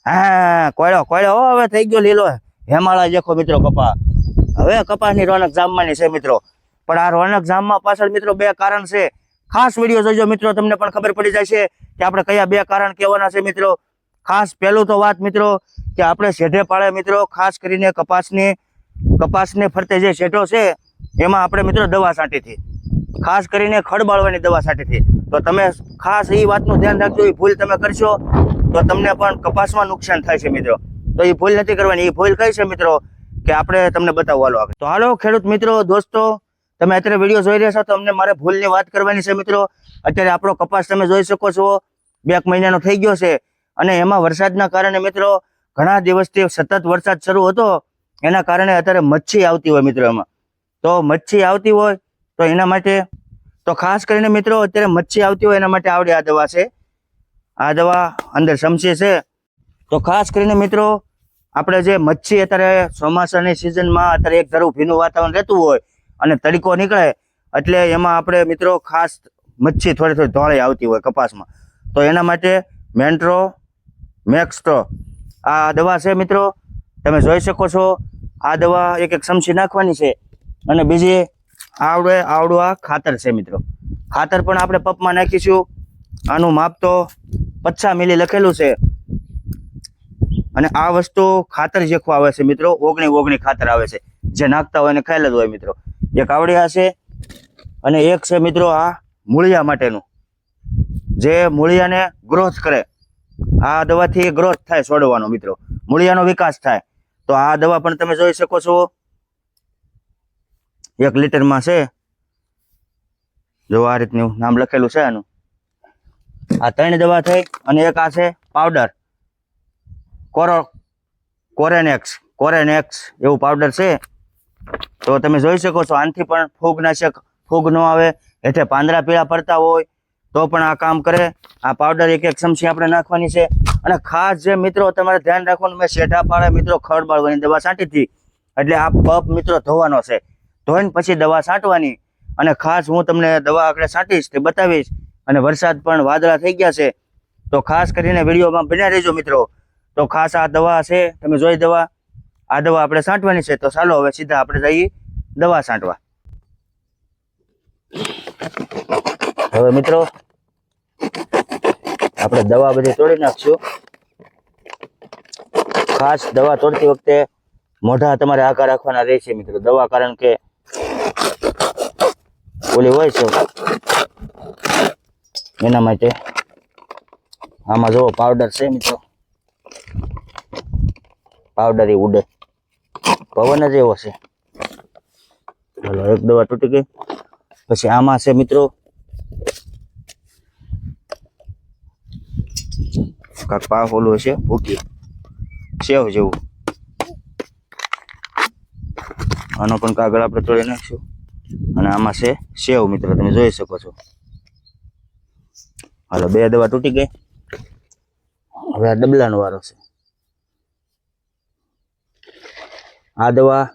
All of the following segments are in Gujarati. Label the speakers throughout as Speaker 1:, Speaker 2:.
Speaker 1: હા, કોયડો કોયડો હવે થઈ ગયો લીલો હેમાળા જેખો મિત્રો કપા. હવે કપાસની રોનક જામવાની છે મિત્રો. પણ આ રોનક જામવા પાછળ મિત્રો બે કારણ છે. ખાસ વિડીયો જોજો મિત્રો, તમને પણ ખબર પડી જશે કે આપણે કયા બે કારણ કહેવાના છે મિત્રો. ખાસ પહેલું તો વાત મિત્રો કે આપણે શેઢે પાડે મિત્રો ખાસ કરીને કપાસને ફરતે જે શેઢો છે એમાં આપણે મિત્રો દવા છાંટીથી, ખાસ કરીને ખડબાળવાની દવા છાંટીથી. તો તમે ખાસ એ વાતનું ધ્યાન રાખજો. એ ભૂલ તમે કરશો તો તમને પણ કપાસમાં નુકસાન થાય છે મિત્રો. તો એ ભૂલ નથી કરવાની. એ ભૂલ કઈ છે મિત્રો કે આપણે તમને બતાવવા હાલો આગળ. તો હાલો ખેડૂત મિત્રો, દોસ્તો, તમે અત્યારે વિડીયો જોઈ રહ્યા છો તો અમને મારે ભૂલની વાત કરવાની છે મિત્રો. અત્યારે આપણો કપાસ તમે જોઈ શકો છો 2 મહિનાનો થઈ ગયો છે અને એમાં વરસાદના કારણે મિત્રો ઘણા દિવસથી સતત વરસાદ શરૂ હતો. એના કારણે અત્યારે મચ્છી આવતી હોય મિત્રો. એમાં તો મચ્છી આવતી હોય તો એના માટે તો ખાસ કરીને મિત્રો અત્યારે મચ્છી આવતી હોય એના માટે આવડે આ દવા છે. આ દવા અંદર સમસી છે. તો ખાસ કરીને મિત્રો આપણે જે મચ્છી અત્યારે ચોમાસાની સિઝનમાં અત્યારે એક ધારું ભીનું વાતાવરણ રહેતું હોય અને તડકો નીકળે એટલે એમાં આપણે મિત્રો ખાસ મચ્છી થોડી ધોળી આવતી હોય કપાસમાં. તો એના માટે મેન્ટ્રો મેક્સ્ટ્રો આ દવા છે મિત્રો. તમે જોઈ શકો છો આ દવા એક ચમચી નાખવાની છે. અને બીજી આવડું આ ખાતર છે મિત્રો. ખાતર પણ આપણે પંપમાં નાખીશું. આનું માપ તો 50 મિલી લખેલું છે. અને આ વસ્તુ ખાતર જેખું આવે છે મિત્રો. 19 ખાતર આવે છે જે નાખતા હોય એને ખ્યાલ જ હોય મિત્રો. એક આવડી આ છે અને એક છે મિત્રો આ મૂળિયા માટેનું, જે મૂળિયાને ગ્રોથ કરે. આ દવાથી ગ્રોથ થાય છોડવાનો મિત્રો, મૂળિયાનો વિકાસ થાય. તો આ દવા પણ તમે જોઈ શકો છો 1 લીટરમાં છે. જો આ રીતનું નામ લખેલું છે આનું. આ 3 દવા થઈ. અને એક આ છે પાવડર કોરેનેક્સ એવું પાવડર છે. તો તમે જોઈ શકો છો આનાથી પણ ફૂગ ન આવે. હેઠે પાંદડા પીળા પડતા હોય તો પણ આ કામ કરે. આ પાવડર એક ચમચી આપણે નાખવાની છે. અને ખાસ જે મિત્રો તમારે ધ્યાન રાખવાનું, મેં શેઢા પાડે મિત્રો ખડબાળવાની દવા છાંટી. એટલે આ પપ મિત્રો ધોવાનો છે. ધોઈને પછી દવા છાંટવાની. અને ખાસ હું તમને દવા આગળ છાંટીશ તે બતાવીશ. અને વરસાદ પણ વાદળા થઈ ગયા છે તો ખાસ કરીને વિડીયોમાં બન્યા રહેજો મિત્રો. તો ખાસ આ દવા છે, તમે જોઈ દવા. આ દવા આપણે છાંટવાની છે. તો ચાલો હવે સીધા આપણે જઈએ દવા છાંટવા. હવે મિત્રો આપણે દવા બધી તોડી નાખશું. ખાસ દવા તોડતી વખતે મોઢા તમારે આઘા રાખવાના રહેશે મિત્રો. દવા કારણ કે ઓલી હોય છે એના માટે. આમાં જો પાવડર છે મિત્રો, પાવડર એ ઉડે, પવન જ એવો છે. ચાલો એક દવા તૂટી ગઈ. પછી આમાં છે મિત્રો કાંક પાક ઓલું છે ભૂકી સેવ જેવું. આનો પણ કાગળ આપણે તોડી નાખીશું. અને આમાં છે સેવ મિત્રો, તમે જોઈ શકો છો. હાલો 2 દવા તૂટી ગઈ. હવે આ ડબલાનો વારો છે. આ દવા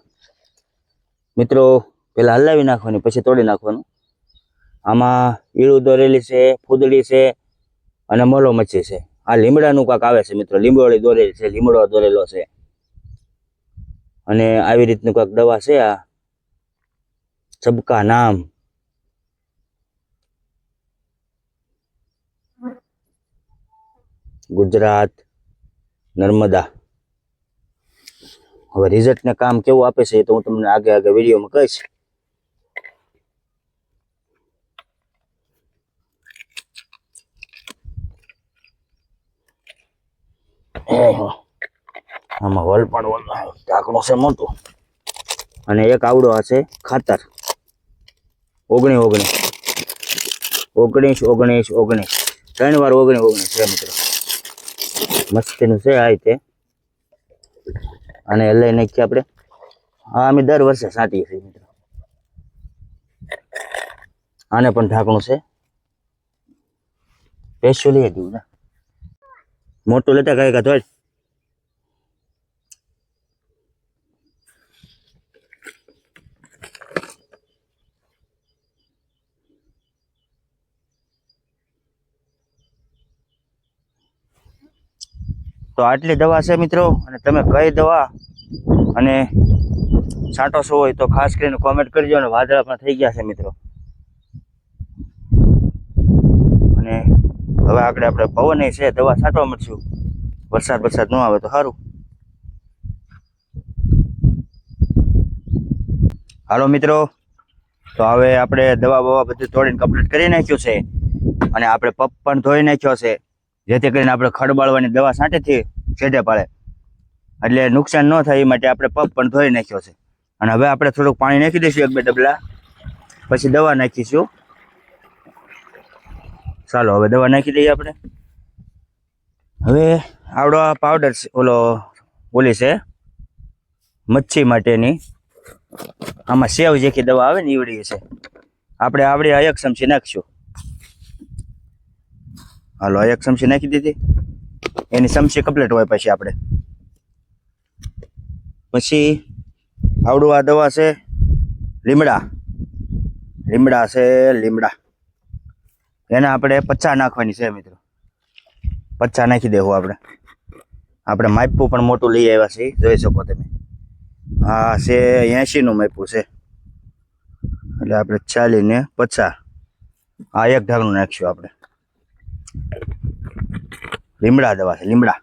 Speaker 1: મિત્રો પેલા હલાવી નાખવાની પછી તોડી નાખવાનું. આમાં ઈળું દોરેલી છે, ફૂદડી છે અને મોલો મચ્છી છે. આ લીમડાનું કાંક આવે છે મિત્રો, લીંબોળી દોરેલી છે, લીમડો દોરેલો છે. અને આવી રીતનું કાંક દવા છે. આ સબકા નામ. ગુજરાત નર્મદા. હવે રિઝલ્ટ ને કામ કેવું આપે છે એ તો હું તમને આગળ વિડીયોમાં કહીશ. આમાં વલ પણ ઢાંકણું છે મોટું. અને એક આવડો આ છે ખાતર 19 3 વાર 19 છે મિત્રો. મસ્તીનું છે આ રીતે. અને લઈ નાખીએ આપણે. હા, અમે દર વર્ષે છાંટીએ છીએ મિત્રો. આને પણ ઢાંકણું છે. સ્પેશિયલી દીધું ને મોટું લેતા કઈ કા થોડ. તો આટલી દવા છે મિત્રો, અને તમે કઈ દવા અને છાંટો છો હોય તો ખાસ કરીને કોમેન્ટ કરજો. અને વાદળા પણ થઈ ગયા છે મિત્રો, અને હવે આપણે પવન છે દવા છાંટવા મળશું. વરસાદ ન આવે તો સારું. હાલો મિત્રો, તો હવે આપણે દવા બવા બધું તોડીને કમ્પ્લીટ કરી નાખ્યું છે, અને આપણે પપ પણ ધોઈ નાખ્યો છે, જેથી કરીને આપણે ખડબાળવાની દવા છાંટેથી છેડે પાડે એટલે નુકસાન ન થાય એ માટે આપણે પપ પણ ધોઈ નાખ્યો છે. અને હવે આપણે થોડુંક પાણી નાખી દઈશું, 1-2 ડબલા, પછી દવા નાખીશું. ચાલો હવે દવા નાખી દઈએ આપણે. હવે આવડો પાવડર ઓલી છે મચ્છી માટેની, આમાં સેવ જેખી દવા આવે ને ઈવડી છે. આપણે આવડી 1 ચમચી નાખશું. હાલો 1 ચમચી નાખી દીધી. એની ચમચી કમ્પ્લીટ હોય પછી આપણે આવડું આ દવા છે લીમડા છે, એને આપણે 50 નાખવાની છે મિત્રો. 50 નાખી દેવું આપણે માપવું પણ મોટું લઈ આવ્યા છે, જોઈ શકો તમે. હા છે 80 નું માપ્યું છે, એટલે આપણે 40 ને 50 આ 1 ઢાકણું નાખશું આપણે. લીમડા દવા છે, લીમડા.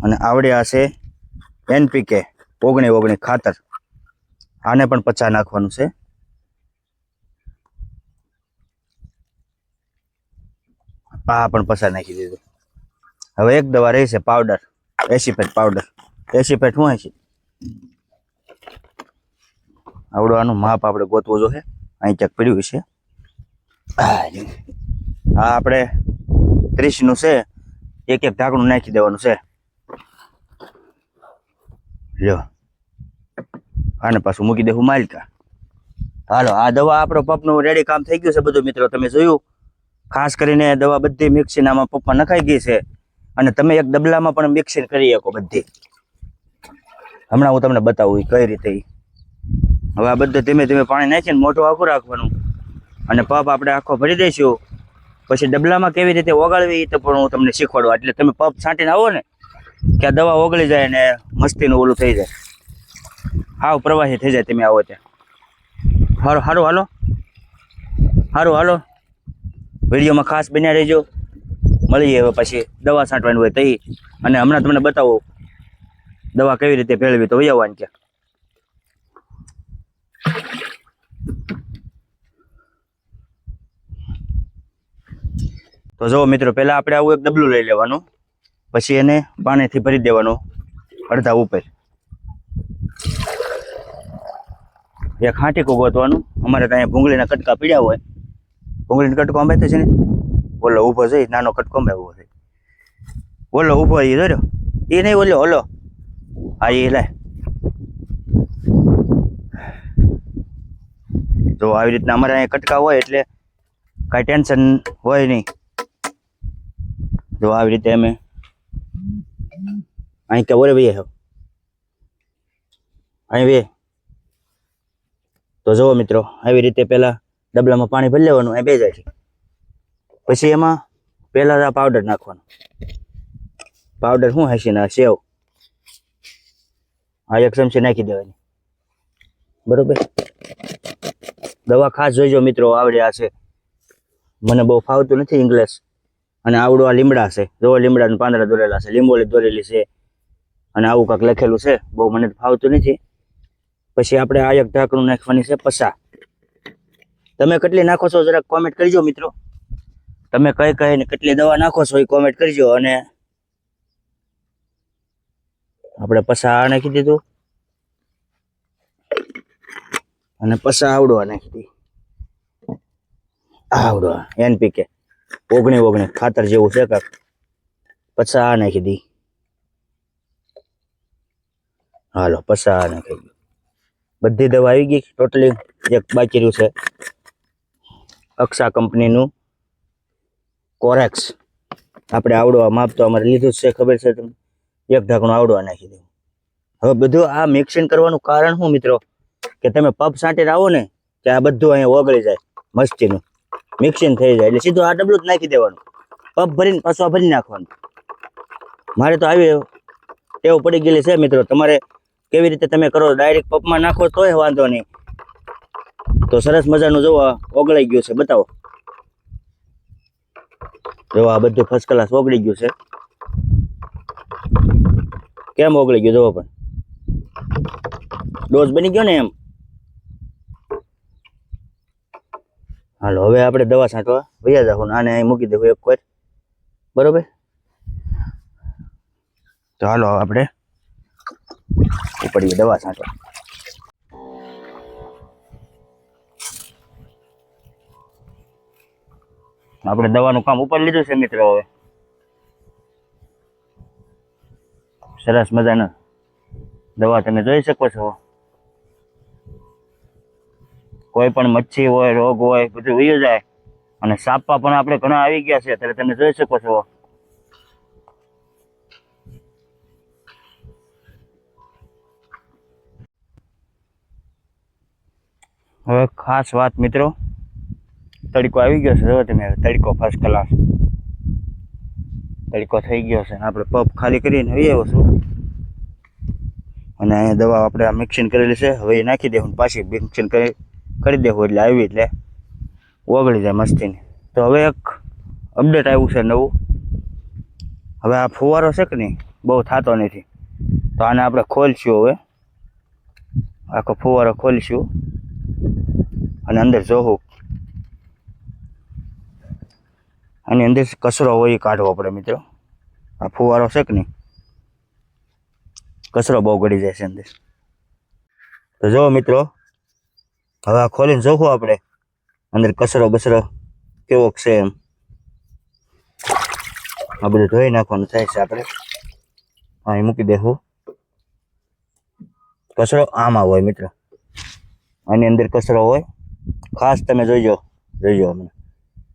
Speaker 1: અને આવડે આ છે NPK 19 ખાતર, આને પણ 50 નાખવાનું છે. આ પણ 50 નાખી દીધું. હવે એક દવા રહી છે પાવડર, એસિપેટ પાવડર. એસિપેટ શું છે? આવડું આનું માપ આપણે ગોતવું જોઈએ, અહીં ક્યાંક પડ્યું છે. આ આપણે 30 નું છે, 1 ઢાંકણું નાખી દેવાનું છે. લ્યો, આને પાછું મૂકી દેવું માલકા. હાલો, આ દવા આપણો પપનું રેડી કામ થઈ ગયું છે બધું મિત્રો, તમે જોયું. ખાસ કરીને દવા બધી મિક્સિંગ આમાં પપમાં નખાઈ ગઈ છે, અને તમે એક ડબલામાં પણ મિક્સિંગ કરી શકો બધી. હમણાં હું તમને બતાવું કઈ રીતે. હવે આ બધું ધીમે ધીમે પાણી નાખીને મોઢું આખું રાખવાનું, અને પપ આપણે આખો ભરી દઈશું. પછી ડબલામાં કેવી રીતે ઓગાળવી એ તો પણ હું તમને શીખવાડું. એટલે તમે પપ છાંટીને આવો ને કે આ દવા ઓગળી જાય ને મસ્તીનું ઓલું થઈ જાય, હાવ પ્રવાહી થઈ જાય તમે આવો ત્યાં. હાલો વિડીયોમાં ખાસ બન્યા રહેજો. મળીએ હવે પછી દવા છાંટવાની હોય તો એ, અને હમણાં તમને બતાવો દવા કેવી રીતે ભેળવી તો આવવાની ક્યાં. તો જો મિત્રો, પહેલા આપણે આવું એક ડબલું લઈ લેવાનું, પછી એને પાણીથી ભરી દેવાનું અડધા ઉપર. એક હાંટીકું ગોતવાનું. અમારે ત્યાં ભૂંગળીના કટકા પીડ્યા હોય, ભૂંગળીનો કટકો અંબાય તો છે ને, ઓલો ઊભો જઈ નાનો કટકો અંબાય ઊભો થઈ, ઓલો ઊભો એ જોયો એ નહીં, ઓલો હા એ લાય. જો આવી રીતના અમારે અહીંયા કટકા હોય એટલે કાંઈ ટેન્શન હોય નહીં. જો આવી રીતે અમે અહીં કે ઓરે ભાઈ અહીં બે. તો જુઓ મિત્રો, આવી રીતે પહેલા ડબલામાં પાણી ભરી લેવાનું, અહીં બે જાય છે. પછી એમાં પહેલા આ પાવડર નાખવાનો. પાવડર શું હશે ને સેવ, આ 1 ચમચી નાખી દેવાની. બરોબર. દવા ખાસ જોઈજો મિત્રો, આવડે આ છે, મને બહુ ફાવતું નથી ઇંગ્લિશ. અને આવડું આ લીમડા છે, જો લીમડાના પાંદડા દોરેલા છે, લીંબોળી દોરેલી છે, અને આવું કાંક લખેલું છે, બહુ મને ફાવતું નથી. પછી આપણે આ 1 ઢાંકણું નાખવાની છે 50. તમે કેટલી નાખો છો જરાક કોમેન્ટ કરજો મિત્રો. તમે કઈ ને કેટલી દવા નાખો છો એ કોમેન્ટ કરજો. અને આપણે 50 નાખી દીધું, અને 50 આવડો નાખી દીધું. આવડો NPK 19 ખાતર જેવું છે કાંક, 50 નાખી દી. હાલો 50 નાખી દી. બધી દવા આવી ગઈ ટોટલી. એક બાકી રહ્યું છે અક્ષા કંપનીનું કોરેક્સ. આપણે આવડો માપ તો અમારે લીધું જ છે, ખબર છે તમને. 1 ઢાંકણું આવડો નાખી દઉં. હવે બધું આ મિક્સિંગ કરવાનું કારણ શું મિત્રો, કે તમે પપ છાંટીને આવો ને કે આ બધું અહીંયા ઓગળી જાય, મસ્તીનું મિક્સિંગ થઈ જાય. એટલે સીધું આ ડબલું જ નાખી દેવાનું, પપ ભરીને પાછું ભરી નાખવાનું. મારે તો આવી ટેવ પડી ગયેલી છે મિત્રો. તમારે કેવી રીતે તમે કરો, ડાયરેક્ટ પપમાં નાખો તોય વાંધો નહીં. તો સરસ મજાનું જોવો ઓગળાઈ ગયું છે, બતાવો. જો આ બધું ફર્સ્ટ ક્લાસ ઓગળી ગયું છે. કેમ ઓગળી ગયું જોવો, પણ ડોઝ બની ગયો ને એમ. હાલો હવે આપણે દવા છાંટવા વૈયા જાવ. આને અહીં મૂકી દેવું એક વાર, બરોબર. તો હાલો આપણે ઉપડીએ દવા છાંટવા. આપણે દવાનું કામ ઉપર લીધું છે મિત્રો. હવે સરસ મજાના દવા તમે જોઈ શકો છો. કોઈ પણ મચ્છી હોય, રોગ હોય, બધું વયું જાય. અને સાપા પણ આપણે ઘણા આવી ગયા છે ત્યારે તમે જોઈ શકો છો. હવે ખાસ વાત મિત્રો, તડકો આવી ગયો છે. જો તમે તડકો ફર્સ્ટ ક્લાસ તડકો થઈ ગયો છે. આપણે પંપ ખાલી કરીને આવી આવ્યો છું. અને અહીંયા દવા આપણે આ મિક્સિંગ કરેલી છે, હવે એ નાખી દેવું. પાછી મિક્સિંગ કરી દેવું એટલે આવી એટલે ઓગળી જાય મસ્તીની. તો હવે એક અપડેટ આવ્યું છે નવું. હવે આ ફુવારો છે કે નહીં, બહુ થતો નથી. તો આને આપણે ખોલશું. હવે આખો ફુવારો ખોલશું અને અંદર જોવું. આની અંદર કચરો હોય એ કાઢવો પડે મિત્રો. આ ફુવારો છે કે નહીં, કચરો બહુ ગળી જાય છે અંદર. તો જો મિત્રો, હવે આ ખોલીને જોવું આપણે અંદર કચરો બસરો કેવો છે એમ. આ બધું ધોઈ નાખવાનું થાય છે આપણે. અહીં મૂકી દેવું. કચરો આમાં હોય મિત્રો, આની અંદર કચરો હોય. ખાસ તમે જોઈજો હમણાં.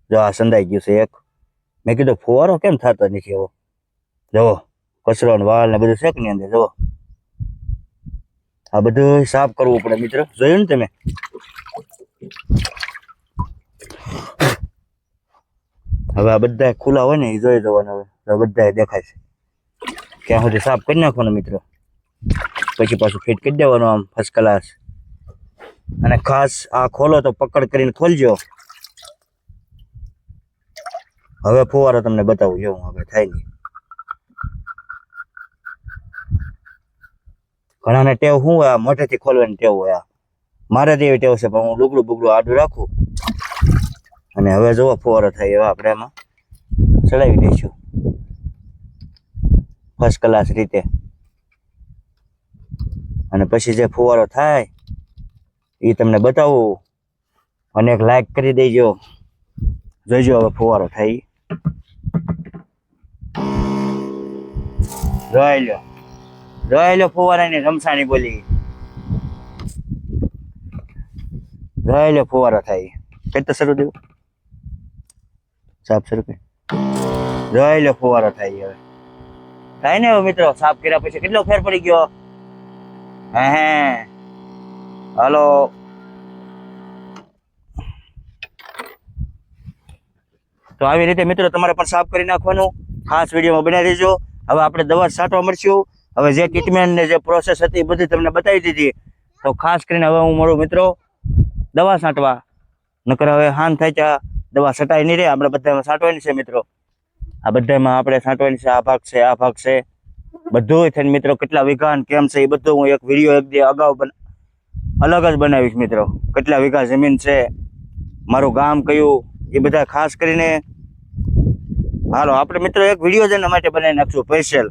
Speaker 1: જો આ સંધાઈ ગયું છે એક. મેં કીધું ફુવારો કેમ થતો નથી એવો. જુઓ કચરો ને વાળ ને બધું છે કે ની અંદર. જુઓ આ બધું સાફ કરવું પડે મિત્રો. જોયું ને તમે. હવે આ બધા ખુલ્લા હોય ને એ જોઈ જવાના. હવે બધા દેખાય છે. ક્યાં સુધી સાફ કરી નાખવાનું મિત્રો. પછી પાછું ફિટ કરી દેવાનું આમ ફર્સ્ટ ક્લાસ. અને ખાસ આ ખોલો તો પકડ કરીને ખોલજો. હવે ફુવારો તમને બતાવું જેવું હવે થાય નહીં. ઘણાને ટેવ શું હોય, આ મોઢેથી ખોલવાની ટેવ હોય. આ મારે તો એવી ટેવ છે, પણ હું ડુગડું બુગડું આડું રાખું. અને હવે જોવો ફુવારો થાય એવા આપણે એમાં ચડાવી દઈશું ફર્સ્ટ ક્લાસ રીતે. અને પછી જે ફુવારો થાય એ તમને બતાવું. અને એક લાઈક કરી દેજો. જોઈજો હવે ફુવારો થાય. જોઈ લો ફુવારાની રમસાની બોલી. જોઈ લો ફુવારો થાય. કેટલું શરૂ દેવું, સાફ શરૂ કરી. જોઈ લો ફુવારો થાય. હવે થાય ને હવે મિત્રો. સાફ કર્યા પછી કેટલો ફેર પડી ગયો. હે હાલો. તો આવી રીતે મિત્રો તમારે પણ સાફ કરી નાખવાનું. ખાસ વિડીયોમાં બનાવી દેજો. હવે આપણે દવા છાંટવા મળશું. હવે જે ટ્રીટમેન્ટ ને જે પ્રોસેસ હતી બધી તમને બતાવી દીધી. તો ખાસ કરીને હવે હું મળું મિત્રો દવા છાંટવા. નકર હવે હાન થાય ત્યાં દવા છટાઈ નહીં રહે. આપણે બધામાં છાંટવાની છે મિત્રો. આ બધામાં આપણે છાંટવાની છે. આ ભાગ છે, આ ભાગ છે, બધું થઈને મિત્રો કેટલા વીઘા કેમ છે એ બધું હું એક વિડીયો એક દી અગાઉ અલગ જ બનાવીશ મિત્રો. કેટલા વીઘા જમીન છે, મારું ગામ કયું, એ બધા ખાસ કરીને હાલો આપણે મિત્રો એક વિડીયો જ એના માટે બનાવી નાખશું સ્પેશિયલ.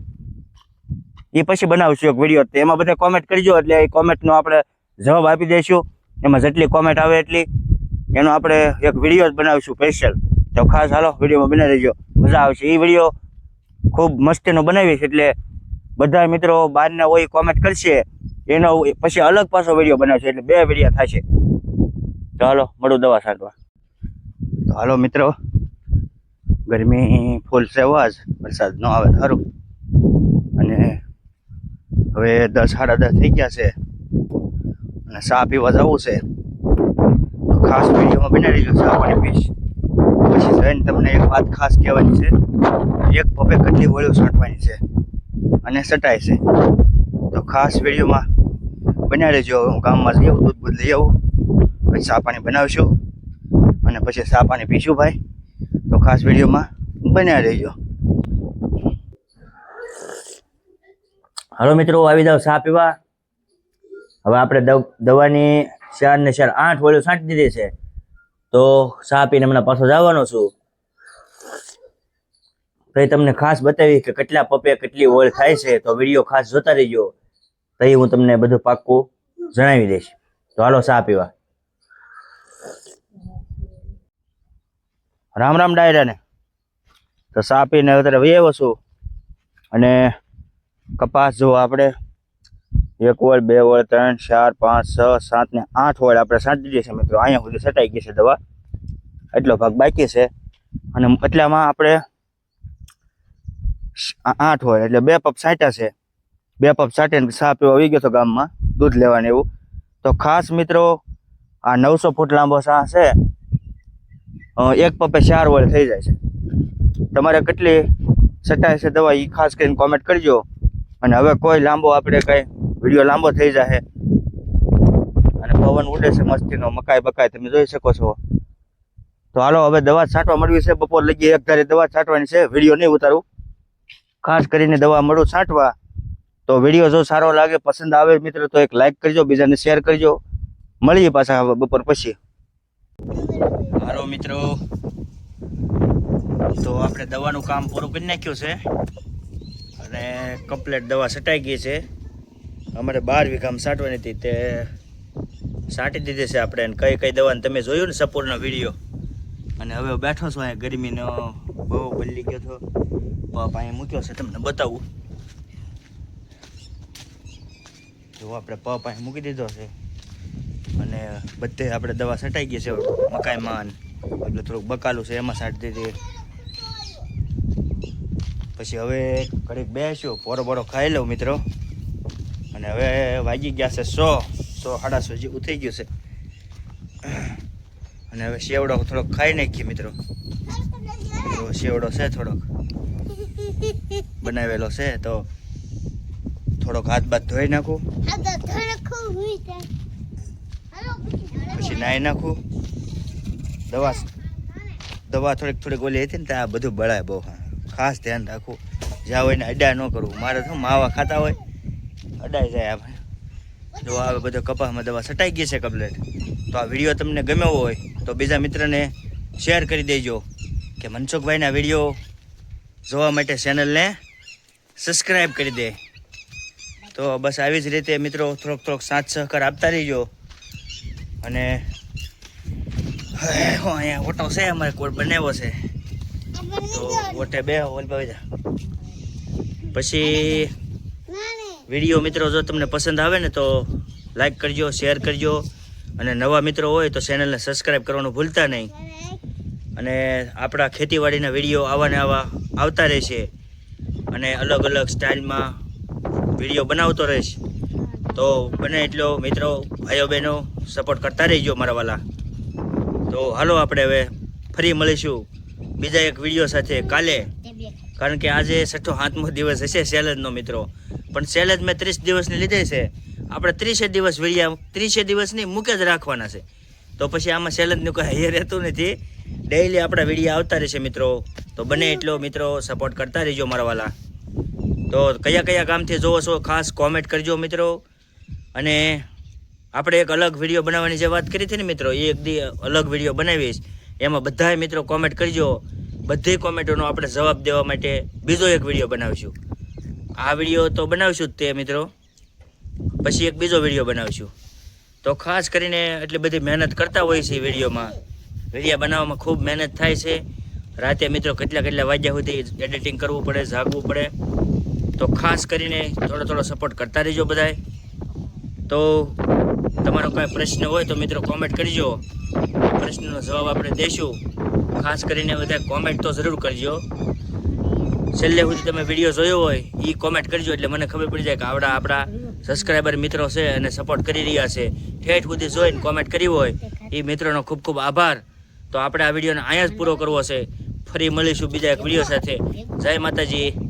Speaker 1: એ પછી બનાવશું એક વિડીયો. એમાં બધા કોમેન્ટ કરજો એટલે એ કોમેન્ટનો આપણે જવાબ આપી દઈશું. એમાં જેટલી કોમેન્ટ આવે એટલી એનો આપણે એક વિડીયો જ બનાવીશું સ્પેશિયલ. તો ખાસ હાલો વિડીયોમાં બનાવી દેજો, મજા આવશે. એ વિડીયો ખૂબ મસ્તીનો બનાવીશ એટલે બધા મિત્રો બહારના હોય કોમેન્ટ કરશે. એનો પછી અલગ પાછો વિડીયો બનાવશે એટલે બે વિડીયો થશે. તો હાલો મળું દવા છાંટવા. તો હાલો મિત્રો, ગરમી ફૂલ છે આજ. વરસાદ ન આવે સારું. અને હવે 10 સાડા 10 થઈ ગયા છે અને ચા પીવા જવું છે. તો ખાસ વિડીયોમાં બનાવી દેજો. ચા પાણી પીશ પછી જઈને તમને એક વાત ખાસ કહેવાની છે. એક પપ્પે કેટલી ગોળીઓ છાંટવાની છે અને સટાય છે. તો ખાસ વિડીયોમાં બન્યા રહેજો. હું ગામમાં જઈ આવું, દૂધ લઈ આવું, પછી ચા પાણી બનાવશું અને પછી ચા પાણી પીશું ભાઈ. તો ખાસ વિડીયોમાં બન્યા રહેજો. હાલો મિત્રો, આવી જાવ ચા પીવા. હવે આપણે દવાની 4 ને 4 8 વળીઓ છાંટી દીધી છે. તો ચા પીને હમણાં પાછો જવાનો છું. તો તમને ખાસ બતાવી કે કેટલા પપે કેટલી ઓળ થાય છે. તો વિડીયો ખાસ જોતા રહીજો, તો હું તમને બધું પાક્કું જણાવી દઈશ. તો હાલો ચા પીવા. રામ રામ ડાયરાને. તો ચા પીને અત્યારે વહી છું. અને કપાસ જો આપણે 1 વળ 2 વળ 3 4 5 6 7 ને 8 વળ આપણે છાંટી દીધી છે મિત્રો. અહીંયા સુધી છટાઈ ગઈ છે દવા, એટલો ભાગ બાકી છે. અને એટલામાં આપણે 8 વળ એટલે 2 પપ છાંટ્યા છે. 2 પપ છાંટીને ચા પીવા આવી ગયો તો ગામમાં દૂધ લેવાનું એવું. તો ખાસ મિત્રો આ 900 ફૂટ લાંબો ચા છે. 1 પપે 4 વળ થઈ જાય છે. તમારે કેટલી છટાય છે દવા એ ખાસ કરીને કોમેન્ટ કરજો. અને હવે કોઈ લાંબો આપણે કઈ વિડીયો લાંબો થઈ જાય અને પવન ઉડે છે મસ્તીનો, મકાઈ બકાઈ તમે જોઈ શકો છો. તો હાલો હવે દવા છાંટવા મળવી છે. બપોર લગી એક ધારી દવા છાંટવાની છે. વિડીયો નહીં ઉતારું, ખાસ કરીને દવા મળું છાંટવા. તો વિડીયો જો સારો લાગે, પસંદ આવે મિત્રો, તો એક લાઈક કરજો, બીજાને શેર કરજો. મળીએ પાછા હવે બપોર પછી. હાલો મિત્રો, તો આપણે દવાનું કામ પૂરું કરી નાખ્યું છે અને કમ્પ્લીટ દવા છટાઈ ગઈ છે. અમારે 12 વીઘામાં છાંટવાની હતી, તે છાંટી દીધી છે આપણે. કઈ કઈ દવાને તમે જોયું ને સંપૂર્ણ વિડીયો. અને હવે બેઠો છું અહીંયા, ગરમીનો બહુ બદલી ગયો હતો. પપ અહીંયા મૂક્યો છે, તમને બતાવું. જો આપણે પપ અહીં મૂકી દીધો છે અને બધે આપણે દવા છટાઈ ગઈ છે. મકાઈમાં એટલે થોડુંક બકાલું છે એમાં છાંટી દીધી. પછી હવે ઘડીક બેસ્યો, પોરો બોરો ખાઈ લઉં મિત્રો. અને હવે વાગી ગયા છે 100 100 જેવું થઈ ગયું છે. અને હવે શેવડો થોડોક ખાઈ નાખીએ મિત્રો. તો શેવડો છે થોડોક બનાવેલો છે, તો થોડોક હાથ બાથ ધોઈ નાખું, પછી નાહી નાખું. દવા થોડીક ઓલી હતી ને ત્યાં બધું બળાય બહુ. ખાસ ધ્યાન રાખવું, જ્યાં હોય ને અડા ન કરવું. મારે શું માવા ખાતા હોય અડાઈ જાય આપણે. જો આવે બધો કપાસમાં દવા છટાઈ ગઈ છે કમ્પ્લીટ. તો આ વિડીયો તમને ગમ્યો હોય તો બીજા મિત્રને શેર કરી દેજો કે મનસુખભાઈના વિડીયો જોવા માટે ચેનલને સબસ્ક્રાઈબ કરી દે. તો બસ આવી જ રીતે મિત્રો થોડોક સાથ સહકાર આપતા રહીજો. અને અહીંયા ઓટો છે અમારે કોટ બનાવ્યો છે, તો ઓટે બે પછી વિડીયો મિત્રો જો તમને પસંદ આવે ને તો લાઈક કરજો, શેર કરજો. અને નવા મિત્રો હોય તો ચેનલને સબસ્ક્રાઈબ કરવાનું ભૂલતા નહીં. અને આપણા ખેતીવાડીના વિડીયો આવા આવતા રહેશે અને અલગ અલગ સ્ટાઇલમાં વિડીયો બનાવતો રહીશ. તો બને એટલો મિત્રો ભાઈઓ બહેનો સપોર્ટ કરતા રહીજો મારા વાલા. તો હાલો આપણે હવે ફરી મળીશું બીજા એક વિડીયો સાથે કાલે. કારણ કે આજે 6ઠો 7મો દિવસ હશે સેલેજનો મિત્રો. પણ સેલેજ મેં 30 દિવસની લીધે છે. આપણે 30 દિવસ વિડીયા 30 દિવસની મૂકે જ રાખવાના છે. તો પછી આમાં સેલેજનું કોઈ હૈયે રહેતું નથી. ડેઈલી આપણા વિડીયો આવતા રહેશે મિત્રો. તો બને એટલો મિત્રો સપોર્ટ કરતા રહીજો મારા વાલા. તો કયા ગામથી જોવો છો ખાસ કોમેન્ટ કરજો મિત્રો. અને આપણે એક અલગ વિડીયો બનાવવાની જે વાત કરી હતી ને મિત્રો, એ એક અલગ વિડીયો બનાવીશ. એમાં બધાય મિત્રો કોમેન્ટ કરજો. બધી કોમેન્ટોનો આપણે જવાબ દેવા માટે બીજો એક વિડીયો બનાવીશું. આ વિડીયો તો બનાવીશું જ તે મિત્રો, પછી એક બીજો વિડીયો બનાવીશું. તો ખાસ કરીને એટલી બધી મહેનત કરતા હોય છે વિડીયો બનાવવામાં ખૂબ મહેનત થાય છે. રાતે મિત્રો કેટલા વાગ્યા સુધી એડિટિંગ કરવું પડે, જાગવું પડે. તો ખાસ કરીને થોડો સપોર્ટ કરતા રહીજો બધાય. તો તમારો કાંઈ પ્રશ્ન હોય તો મિત્રો કોમેન્ટ કરજો, પ્રશ્નનો જવાબ આપણે દઈશું. ખાસ કરીને બધા કોમેન્ટ તો જરૂર કરજો. છેલ્લે સુધી તમે વિડીયો જોયો હોય એ કોમેન્ટ કરજો, એટલે મને ખબર પડી જાય કે આપણા સબસ્ક્રાઈબર મિત્રો છે અને સપોર્ટ કરી રહ્યા છે. ઠેઠ સુધી જોઈને કોમેન્ટ કરી હોય એ મિત્રોનો ખૂબ ખૂબ આભાર. તો આપણે આ વિડીયોને અહીંયા જ પૂરો કરવો છે. ફરી મળીશું બીજા એક વિડીયો સાથે. જય માતાજી.